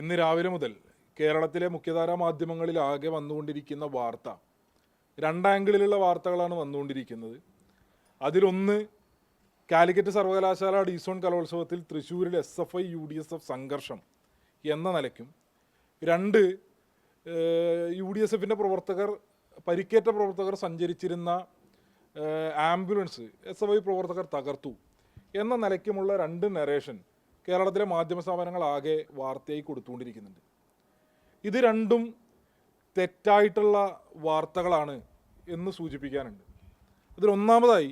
ഇന്ന് രാവിലെ മുതൽ കേരളത്തിലെ മുഖ്യധാരാ മാധ്യമങ്ങളിലാകെ വന്നുകൊണ്ടിരിക്കുന്ന വാർത്ത രണ്ടാംഗിളിലുള്ള വാർത്തകളാണ് വന്നുകൊണ്ടിരിക്കുന്നത്. അതിലൊന്ന്, കാലിക്കറ്റ് സർവകലാശാല ഡീസോൺ കലോത്സവത്തിൽ തൃശ്ശൂരിൽ SFI UDSF സംഘർഷം എന്ന നിലയ്ക്കും, രണ്ട്, UDSFിൻ്റെ പരിക്കേറ്റ പ്രവർത്തകർ സഞ്ചരിച്ചിരുന്ന ആംബുലൻസ് SFI പ്രവർത്തകർ തകർത്തു എന്ന നിലയ്ക്കുമുള്ള രണ്ട് നരേഷൻ കേരളത്തിലെ മാധ്യമ സ്ഥാപനങ്ങളാകെ വാർത്തയായി കൊടുത്തുകൊണ്ടിരിക്കുന്നുണ്ട്. ഇത് രണ്ടും തെറ്റായിട്ടുള്ള വാർത്തകളാണ് എന്ന് സൂചിപ്പിക്കാനുണ്ട്. അതിലൊന്നാമതായി,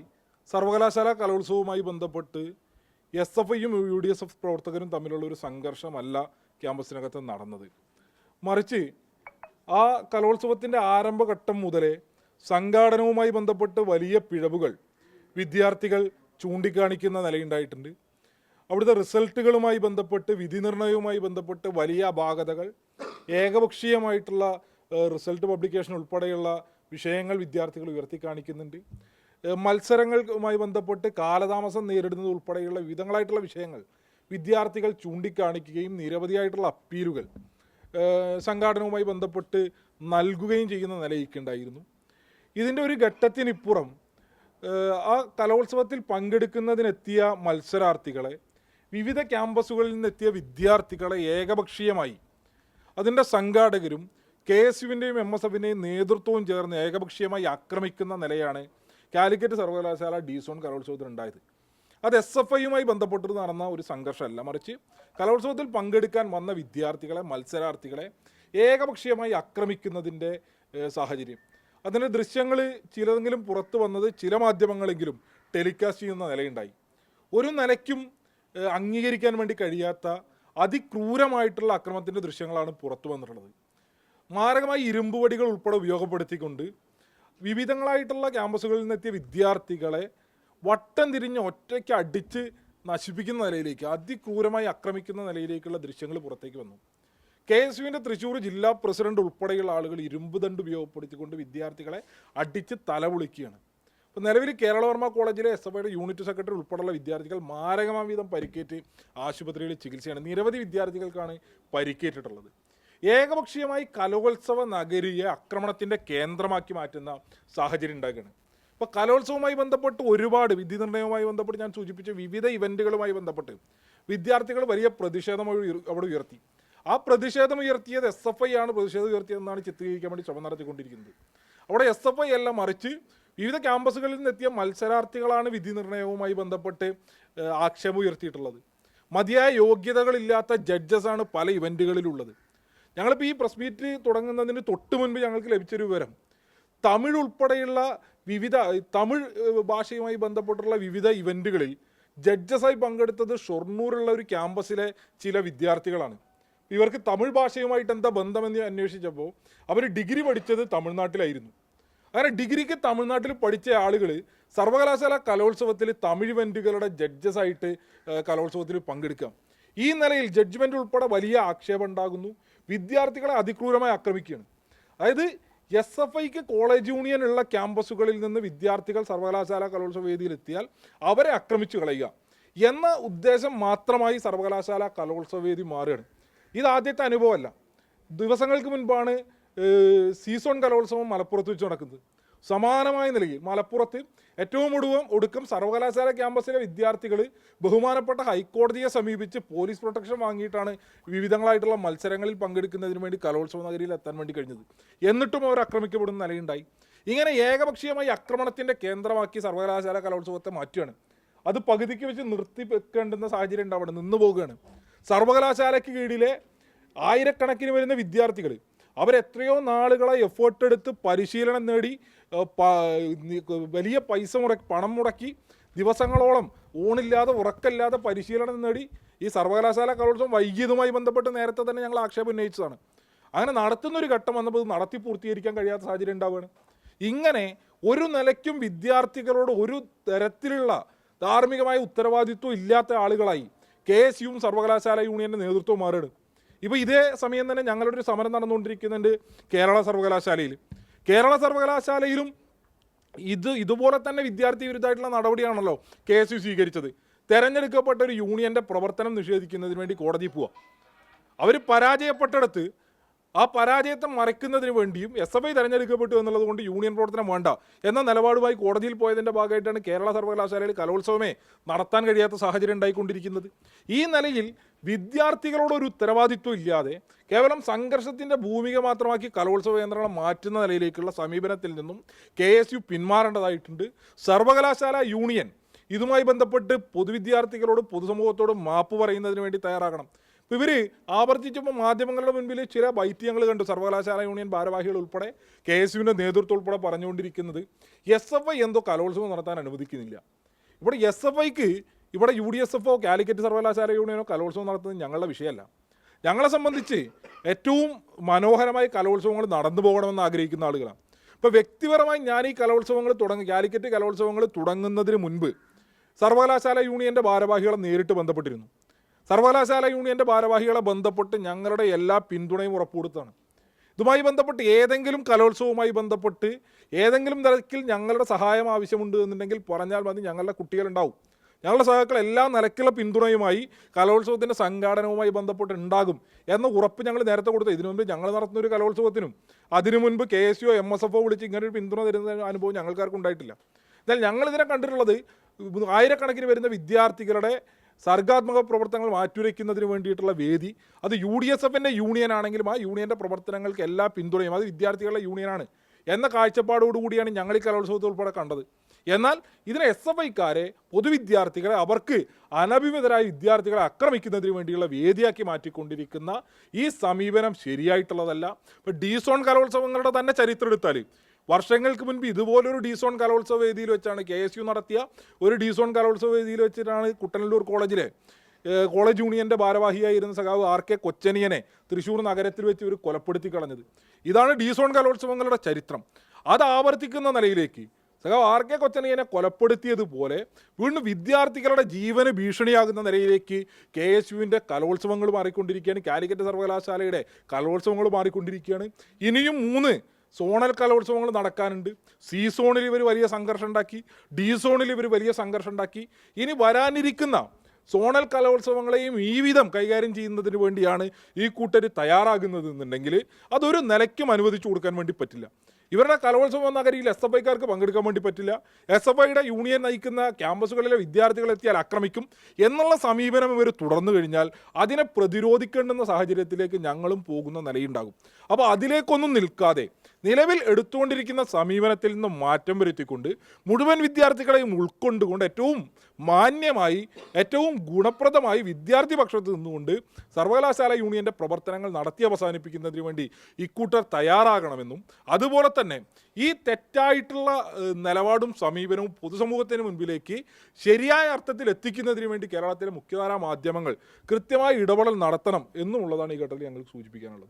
സർവകലാശാല കലോത്സവവുമായി ബന്ധപ്പെട്ട് SFIയും UDSF പ്രവർത്തകരും തമ്മിലുള്ള ഒരു സംഘർഷമല്ല ക്യാമ്പസിനകത്ത് നടന്നത്. മറിച്ച് ആ കലോത്സവത്തിൻ്റെ ആരംഭഘട്ടം മുതലേ സംഘാടനവുമായി ബന്ധപ്പെട്ട് വലിയ പിഴവുകൾ വിദ്യാർത്ഥികൾ ചൂണ്ടിക്കാണിക്കുന്ന നിലയുണ്ടായിട്ടുണ്ട്. അവിടുത്തെ റിസൾട്ടുകളുമായി ബന്ധപ്പെട്ട്, വിധി നിർണയവുമായി ബന്ധപ്പെട്ട് വലിയ അപാകതകൾ, ഏകപക്ഷീയമായിട്ടുള്ള റിസൾട്ട് പബ്ലിക്കേഷൻ ഉൾപ്പെടെയുള്ള വിഷയങ്ങൾ വിദ്യാർത്ഥികൾ ഉയർത്തിക്കാണിക്കുന്നുണ്ട്. മത്സരങ്ങളുമായി ബന്ധപ്പെട്ട് കാലതാമസം നേരിടുന്നത് ഉൾപ്പെടെയുള്ള വിവിധങ്ങളായിട്ടുള്ള വിഷയങ്ങൾ വിദ്യാർത്ഥികൾ ചൂണ്ടിക്കാണിക്കുകയും നിരവധിയായിട്ടുള്ള അപ്പീലുകൾ സംഘാടനവുമായി ബന്ധപ്പെട്ട് നൽകുകയും ചെയ്യുന്ന നിലയിലേക്കുണ്ടായിരുന്നു. ഇതിൻ്റെ ഒരു ഘട്ടത്തിനിപ്പുറം ആ കലോത്സവത്തിൽ പങ്കെടുക്കുന്നതിനെത്തിയ മത്സരാർത്ഥികളെ, വിവിധ ക്യാമ്പസുകളിൽ നിന്നെത്തിയ വിദ്യാർത്ഥികളെ ഏകപക്ഷീയമായി അതിൻ്റെ സംഘാടകരും KSUവിൻ്റെയും MSFിൻ്റെയും നേതൃത്വവും ചേർന്ന് ഏകപക്ഷീയമായി ആക്രമിക്കുന്ന നിലയാണ് കാലിക്കറ്റ് സർവകലാശാല ഡീസോൺ കലോത്സവത്തിലുണ്ടായത്. അത് SFIയുമായി ബന്ധപ്പെട്ട് നടന്ന ഒരു സംഘർഷമല്ല, മറിച്ച് കലോത്സവത്തിൽ പങ്കെടുക്കാൻ വന്ന വിദ്യാർത്ഥികളെ, മത്സരാർത്ഥികളെ ഏകപക്ഷീയമായി ആക്രമിക്കുന്നതിൻ്റെ സാഹചര്യം. അതിൻ്റെ ദൃശ്യങ്ങൾ ചിലതെങ്കിലും പുറത്തു വന്നത് ചില മാധ്യമങ്ങളെങ്കിലും ടെലികാസ്റ്റ് ചെയ്യുന്ന നിലയുണ്ടായി. ഒരു നിലയ്ക്കും അംഗീകരിക്കാൻ വേണ്ടി കഴിയാത്ത അതിക്രൂരമായിട്ടുള്ള അക്രമത്തിൻ്റെ ദൃശ്യങ്ങളാണ് പുറത്തു വന്നിട്ടുള്ളത്. മാരകമായി ഇരുമ്പുവടികൾ ഉൾപ്പെടെ ഉപയോഗപ്പെടുത്തിക്കൊണ്ട് വിവിധങ്ങളായിട്ടുള്ള ക്യാമ്പസുകളിൽ നിന്നെത്തിയ വിദ്യാർത്ഥികളെ വട്ടം തിരിഞ്ഞ് ഒറ്റയ്ക്ക് അടിച്ച് നശിപ്പിക്കുന്ന നിലയിലേക്ക്, അതിക്രൂരമായി ആക്രമിക്കുന്ന നിലയിലേക്കുള്ള ദൃശ്യങ്ങൾ പുറത്തേക്ക് വന്നു. KSUവിൻ്റെ തൃശ്ശൂർ ജില്ലാ പ്രസിഡന്റ് ഉൾപ്പെടെയുള്ള ആളുകൾ ഇരുമ്പ് ദണ്ട് ഉപയോഗപ്പെടുത്തിക്കൊണ്ട് വിദ്യാർത്ഥികളെ അടിച്ച് തലപൊളിക്കുകയാണ്. ഇപ്പോൾ നിലവിൽ കേരളവർമ്മ കോളേജിലെ SFIയുടെ യൂണിറ്റ് സെക്രട്ടറി ഉൾപ്പെടെയുള്ള വിദ്യാർത്ഥികൾ മാരകമാംവിധം പരിക്കേറ്റ് ആശുപത്രിയിൽ ചികിത്സയാണ്. നിരവധി വിദ്യാർത്ഥികൾക്കാണ് പരിക്കേറ്റിട്ടുള്ളത്. ഏകപക്ഷീയമായി കലോത്സവ നഗരിയെ ആക്രമണത്തിൻ്റെ കേന്ദ്രമാക്കി മാറ്റുന്ന സാഹചര്യം ഉണ്ടാക്കുകയാണ്. ഇപ്പോൾ കലോത്സവവുമായി ബന്ധപ്പെട്ട് ഒരുപാട്, വിധി നിർണ്ണയവുമായി ബന്ധപ്പെട്ട് ഞാൻ സൂചിപ്പിച്ച വിവിധ ഇവൻറ്റുകളുമായി ബന്ധപ്പെട്ട് വിദ്യാർത്ഥികൾ വലിയ പ്രതിഷേധം അവിടെ ഉയർത്തി. ആ പ്രതിഷേധം ഉയർത്തിയത് SFI ആണ് പ്രതിഷേധം ഉയർത്തിയതെന്നാണ് ചിത്രീകരിക്കാൻ വേണ്ടി ശ്രമം നടത്തിക്കൊണ്ടിരിക്കുന്നത്. അവിടെ SFI അല്ല, മറിച്ച് വിവിധ ക്യാമ്പസുകളിൽ നിന്നെത്തിയ മത്സരാർത്ഥികളാണ് വിധി നിർണ്ണയവുമായി ബന്ധപ്പെട്ട് ആക്ഷേപം ഉയർത്തിയിട്ടുള്ളത്. മതിയായ യോഗ്യതകളില്ലാത്ത ജഡ്ജസാണ് പല ഇവൻറ്റുകളിലുള്ളത്. ഞങ്ങളിപ്പോൾ ഈ പ്രസ് മീറ്റ് തുടങ്ങുന്നതിന് തൊട്ട് മുൻപ് ഞങ്ങൾക്ക് ലഭിച്ചൊരു വിവരം, തമിഴ് ഉൾപ്പെടെയുള്ള തമിഴ് ഭാഷയുമായി ബന്ധപ്പെട്ടുള്ള വിവിധ ഇവൻറ്റുകളിൽ ജഡ്ജസായി പങ്കെടുത്തത് ഷൊർണൂറുള്ള ഒരു ക്യാമ്പസിലെ ചില വിദ്യാർത്ഥികളാണ്. ഇവർക്ക് തമിഴ് ഭാഷയുമായിട്ട് എന്താ ബന്ധമെന്ന് അന്വേഷിച്ചപ്പോൾ അവർ ഡിഗ്രി പഠിച്ചത് തമിഴ്നാട്ടിലായിരുന്നു. അങ്ങനെ ഡിഗ്രിക്ക് തമിഴ്നാട്ടിൽ പഠിച്ച ആളുകൾ സർവകലാശാല കലോത്സവത്തിൽ തമിഴ് ഇവൻറ്റുകളുടെ ജഡ്ജസായിട്ട് കലോത്സവത്തിൽ പങ്കെടുക്കാം. ഈ നിലയിൽ ജഡ്ജ്മെൻ്റ് ഉൾപ്പെടെ വലിയ ആക്ഷേപം ഉണ്ടാകുന്നു. വിദ്യാർത്ഥികളെ അതിക്രൂരമായി ആക്രമിക്കുകയാണ്. അതായത് SFIക്ക് കോളേജ് യൂണിയൻ ഉള്ള ക്യാമ്പസുകളിൽ നിന്ന് വിദ്യാർത്ഥികൾ സർവകലാശാല കലോത്സവ വേദിയിലെത്തിയാൽ അവരെ ആക്രമിച്ചു കളയുക എന്ന ഉദ്ദേശം മാത്രമായി സർവകലാശാല കലോത്സവ വേദി മാറുകയാണ്. ഇതാദ്യത്തെ അനുഭവമല്ല. ദിവസങ്ങൾക്ക് മുൻപാണ് സീസൺ കലോത്സവം മലപ്പുറത്ത് വെച്ച് നടക്കുന്നത്. സമാനമായ നിലയിൽ മലപ്പുറത്ത് ഏറ്റവും ഒടുക്കം സർവകലാശാല ക്യാമ്പസിലെ വിദ്യാർത്ഥികൾ ബഹുമാനപ്പെട്ട ഹൈക്കോടതിയെ സമീപിച്ച് പോലീസ് പ്രൊട്ടക്ഷൻ വാങ്ങിയിട്ടാണ് വിവിധങ്ങളായിട്ടുള്ള മത്സരങ്ങളിൽ പങ്കെടുക്കുന്നതിന് വേണ്ടി കലോത്സവ നഗരിയിൽ എത്താൻ വേണ്ടി കഴിഞ്ഞത്. എന്നിട്ടും അവർ ആക്രമിക്കപ്പെടുന്ന നിലയുണ്ടായി. ഇങ്ങനെ ഏകപക്ഷീയമായി ആക്രമണത്തിൻ്റെ കേന്ദ്രമാക്കി സർവകലാശാല കലോത്സവത്തെ മാറ്റുകയാണ്. അത് പകുതിക്ക് വെച്ച് നിർത്തിവെക്കേണ്ടുന്ന സാഹചര്യം ഉണ്ട്, അവിടെ നിന്ന് പോവുകയാണ്. സർവകലാശാലയ്ക്ക് കീഴിലെ ആയിരക്കണക്കിന് വരുന്ന വിദ്യാർത്ഥികൾ അവരെത്രയോ നാളുകളായി എഫേർട്ട് എടുത്ത് പരിശീലനം നേടി വലിയ പണം മുടക്കി ദിവസങ്ങളോളം ഊണില്ലാതെ ഉറക്കമില്ലാതെ പരിശീലനം നേടി ഈ സർവകലാശാല കലോത്സവം വൈകിയതുമായി ബന്ധപ്പെട്ട് നേരത്തെ തന്നെ ഞങ്ങൾ ആക്ഷേപം ഉന്നയിച്ചതാണ്. അങ്ങനെ നടത്തുന്നൊരു ഘട്ടം വന്നപ്പോൾ ഇത് നടത്തി പൂർത്തീകരിക്കാൻ കഴിയാത്ത സാഹചര്യം ഉണ്ടാവുകയാണ്. ഇങ്ങനെ ഒരു നിലയ്ക്കും വിദ്യാർത്ഥികളോട് ഒരു തരത്തിലുള്ള ധാർമ്മികമായ ഉത്തരവാദിത്വം ഇല്ലാത്ത ആളുകളായി KSUവും സർവകലാശാല യൂണിയൻ്റെ നേതൃത്വം മാറുകയാണ്. ഇപ്പോൾ ഇതേ സമയം തന്നെ ഞങ്ങളുടെ ഒരു സമരം നടന്നുകൊണ്ടിരിക്കുന്നുണ്ട് കേരള സർവകലാശാലയിലും ഇതുപോലെ തന്നെ വിദ്യാർത്ഥി വിരുദ്ധമായിട്ടുള്ള നടപടിയാണല്ലോ KSU സ്വീകരിച്ചത്. തെരഞ്ഞെടുക്കപ്പെട്ട ഒരു യൂണിയൻ്റെ പ്രവർത്തനം നിഷേധിക്കുന്നതിന് വേണ്ടി കോടതി പോവുക. അവർ പരാജയപ്പെട്ടിടത്ത് ആ പരാജയത്തെ മറയ്ക്കുന്നതിന് വേണ്ടിയും SFI തെരഞ്ഞെടുക്കപ്പെട്ടു എന്നുള്ളത് കൊണ്ട് യൂണിയൻ പ്രവർത്തനം വേണ്ട എന്ന നിലപാടുമായി കോടതിയിൽ പോയതിൻ്റെ ഭാഗമായിട്ടാണ് കേരള സർവകലാശാലയിൽ കലോത്സവമേ നടത്താൻ കഴിയാത്ത സാഹചര്യം ഉണ്ടായിക്കൊണ്ടിരിക്കുന്നത്. ഈ നിലയിൽ വിദ്യാർത്ഥികളോടൊരു ഉത്തരവാദിത്വം ഇല്ലാതെ കേവലം സംഘർഷത്തിൻ്റെ ഭൂമിക മാത്രമാക്കി കലോത്സവ കേന്ദ്രങ്ങളെ മാറ്റുന്ന നിലയിലേക്കുള്ള സമീപനത്തിൽ നിന്നും KSU പിന്മാറേണ്ടതായിട്ടുണ്ട്. സർവകലാശാല യൂണിയൻ ഇതുമായി ബന്ധപ്പെട്ട് പൊതുവിദ്യാർത്ഥികളോടും പൊതുസമൂഹത്തോടും മാപ്പ് പറയുന്നതിന് വേണ്ടി തയ്യാറാകണം. ഇപ്പോൾ ഇവർ ആവർത്തിച്ചപ്പോൾ മാധ്യമങ്ങളുടെ മുൻപിൽ ചില ബൈറ്റ് കണ്ടു. സർവകലാശാല യൂണിയൻ ഭാരവാഹികൾ ഉൾപ്പെടെ KSUവിൻ്റെ നേതൃത്വം ഉൾപ്പെടെ പറഞ്ഞുകൊണ്ടിരിക്കുന്നത് SFI എന്തോ കലോത്സവം നടത്താൻ അനുവദിക്കുന്നില്ല. ഇവിടെ SFIക്ക് ഇവിടെ UDSFO കാലിക്കറ്റ് സർവകലാശാല യൂണിയനോ കലോത്സവം നടത്തുന്നത് ഞങ്ങളുടെ വിഷയമല്ല. ഞങ്ങളെ സംബന്ധിച്ച് ഏറ്റവും മനോഹരമായി കലോത്സവങ്ങൾ നടന്നു പോകണമെന്ന് ആഗ്രഹിക്കുന്ന ആളുകളാണ്. ഇപ്പോൾ വ്യക്തിപരമായി ഞാൻ ഈ കലോത്സവങ്ങൾ കാലിക്കറ്റ് കലോത്സവങ്ങൾ തുടങ്ങുന്നതിന് മുൻപ് സർവകലാശാല യൂണിയൻ്റെ ഭാരവാഹികളെ നേരിട്ട് ബന്ധപ്പെട്ടിരുന്നു. സർവകലാശാല യൂണിയൻ്റെ ഭാരവാഹികളെ ബന്ധപ്പെട്ട് ഞങ്ങളുടെ എല്ലാ പിന്തുണയും ഉറപ്പുകൊടുത്താണ്. ഇതുമായി ബന്ധപ്പെട്ട് ഏതെങ്കിലും കലോത്സവവുമായി ബന്ധപ്പെട്ട് ഏതെങ്കിലും തരത്തിൽ ഞങ്ങളുടെ സഹായം ആവശ്യമുണ്ട് എന്നുണ്ടെങ്കിൽ പറഞ്ഞാൽ മതി, ഞങ്ങളുടെ കുട്ടികളുണ്ടാവും. ഞങ്ങളുടെ സഹാക്കൾ എല്ലാ നിലയ്ക്കുള്ള പിന്തുണയുമായി കലോത്സവത്തിൻ്റെ സംഘാടനവുമായി ബന്ധപ്പെട്ട് ഉണ്ടാകും എന്ന ഉറപ്പ് ഞങ്ങൾ നേരത്തെ കൊടുത്തു. ഇതിനു മുൻപ് ഞങ്ങൾ നടത്തുന്ന ഒരു കലോത്സവത്തിനും അതിനു മുൻപ് KSU MSFO വിളിച്ച് ഇങ്ങനൊരു പിന്തുണ തരുന്ന അനുഭവം ഞങ്ങൾക്കാർക്കും ഉണ്ടായിട്ടില്ല. എന്നാൽ ഞങ്ങളിതിനെ കണ്ടിട്ടുള്ളത് ആയിരക്കണക്കിന് വരുന്ന വിദ്യാർത്ഥികളുടെ സർഗാത്മക പ്രവർത്തനങ്ങൾ മാറ്റുരയ്ക്കുന്നതിന് വേണ്ടിയിട്ടുള്ള വേദി, അത് UDSFൻ്റെ യൂണിയൻ ആണെങ്കിലും ആ യൂണിയൻ്റെ പ്രവർത്തനങ്ങൾക്ക് എല്ലാ പിന്തുണയും അത് വിദ്യാർത്ഥികളുടെ യൂണിയനാണ് എന്ന കാഴ്ചപ്പാടോടുകൂടിയാണ് ഞങ്ങൾ ഈ കലോത്സവത്തിൽ ഉൾപ്പെടെ കണ്ടത്. എന്നാൽ ഇതിനെ SFIക്കാരെ പൊതുവിദ്യാർത്ഥികളെ അവർക്ക് അനഭിമിതരായ വിദ്യാർത്ഥികളെ ആക്രമിക്കുന്നതിന് വേണ്ടിയുള്ള വേദിയാക്കി മാറ്റിക്കൊണ്ടിരിക്കുന്ന ഈ സമീപനം ശരിയായിട്ടുള്ളതല്ല. ഇപ്പോൾ D-സോൺ കലോത്സവങ്ങളുടെ തന്നെ ചരിത്രം എടുത്താൽ വർഷങ്ങൾക്ക് മുൻപ് ഇതുപോലൊരു D-സോൺ കലോത്സവ വേദിയിൽ വെച്ചാണ് KSU നടത്തിയ ഒരു D-സോൺ കലോത്സവ വേദിയിൽ വെച്ചിട്ടാണ് കുട്ടനല്ലൂർ കോളേജിലെ കോളേജ് യൂണിയൻ്റെ ഭാരവാഹിയായിരുന്ന സഖാവ് RK കൊച്ചനിയനെ തൃശ്ശൂർ നഗരത്തിൽ വെച്ച് ഒരു കൊലപ്പെടുത്തി കളഞ്ഞത്. ഇതാണ് D-സോൺ കലോത്സവങ്ങളുടെ ചരിത്രം. അത് ആവർത്തിക്കുന്ന നിലയിലേക്ക് സഖാവ് RK കൊച്ചനിയനെ കൊലപ്പെടുത്തിയതുപോലെ വീണ്ടും വിദ്യാർത്ഥികളുടെ ജീവന് ഭീഷണിയാകുന്ന നിലയിലേക്ക് KSUവിൻ്റെ കലോത്സവങ്ങൾ മാറിക്കൊണ്ടിരിക്കുകയാണ്. കാലിക്കറ്റ് സർവകലാശാലയുടെ കലോത്സവങ്ങൾ മാറിക്കൊണ്ടിരിക്കുകയാണ്. ഇനിയും 3 സോണൽ കലോത്സവങ്ങൾ നടക്കാനുണ്ട്. C-സോണിൽ ഇവർ വലിയ സംഘർഷം ഉണ്ടാക്കി, D-സോണിൽ ഇവർ വലിയ സംഘർഷം ഉണ്ടാക്കി. ഇനി വരാനിരിക്കുന്ന സോണൽ കലോത്സവങ്ങളെയും ഈ വിധം കൈകാര്യം ചെയ്യുന്നതിന് വേണ്ടിയാണ് ഈ കൂട്ടർ തയ്യാറാകുന്നത് എന്നുണ്ടെങ്കിൽ അതൊരു നിലയ്ക്കും അനുവദിച്ചു കൊടുക്കാൻ വേണ്ടി പറ്റില്ല. ഇവരുടെ കലോത്സവ നഗരിയിൽ SFIക്കാർക്ക് പങ്കെടുക്കാൻ വേണ്ടി പറ്റില്ല. SFIയുടെ യൂണിയൻ നയിക്കുന്ന ക്യാമ്പസുകളിലെ വിദ്യാർത്ഥികൾ എത്തിയാൽ ആക്രമിക്കും എന്നുള്ള സമീപനം ഇവർ തുടർന്നു കഴിഞ്ഞാൽ അതിനെ പ്രതിരോധിക്കേണ്ടുന്ന സാഹചര്യത്തിലേക്ക് ഞങ്ങളും പോകുന്ന നിലയുണ്ടാകും. അപ്പോൾ അതിലേക്കൊന്നും നിൽക്കാതെ നിലവിൽ എടുത്തുകൊണ്ടിരിക്കുന്ന സമീപനത്തിൽ നിന്ന് മാറ്റം വരുത്തിക്കൊണ്ട് മുഴുവൻ വിദ്യാർത്ഥികളെയും ഉൾക്കൊണ്ടുകൊണ്ട് ഏറ്റവും മാന്യമായി ഏറ്റവും ഗുണപ്രദമായി വിദ്യാർത്ഥി പക്ഷത്ത് നിന്നുകൊണ്ട് സർവകലാശാല യൂണിയൻ്റെ പ്രവർത്തനങ്ങൾ നടത്തി അവസാനിപ്പിക്കുന്നതിന് വേണ്ടി ഇക്കൂട്ടർ തയ്യാറാകണമെന്നും അതുപോലെ തന്നെ ഈ തെറ്റായിട്ടുള്ള നിലപാടും സമീപനവും പൊതുസമൂഹത്തിന് മുൻപിലേക്ക് ശരിയായ അർത്ഥത്തിൽ എത്തിക്കുന്നതിന് വേണ്ടി കേരളത്തിലെ മുഖ്യധാരാ മാധ്യമങ്ങൾ കൃത്യമായി ഇടപെടൽ നടത്തണം എന്നുള്ളതാണ് ഈ ഘട്ടത്തിൽ ഞങ്ങൾക്ക് സൂചിപ്പിക്കാനുള്ളത്.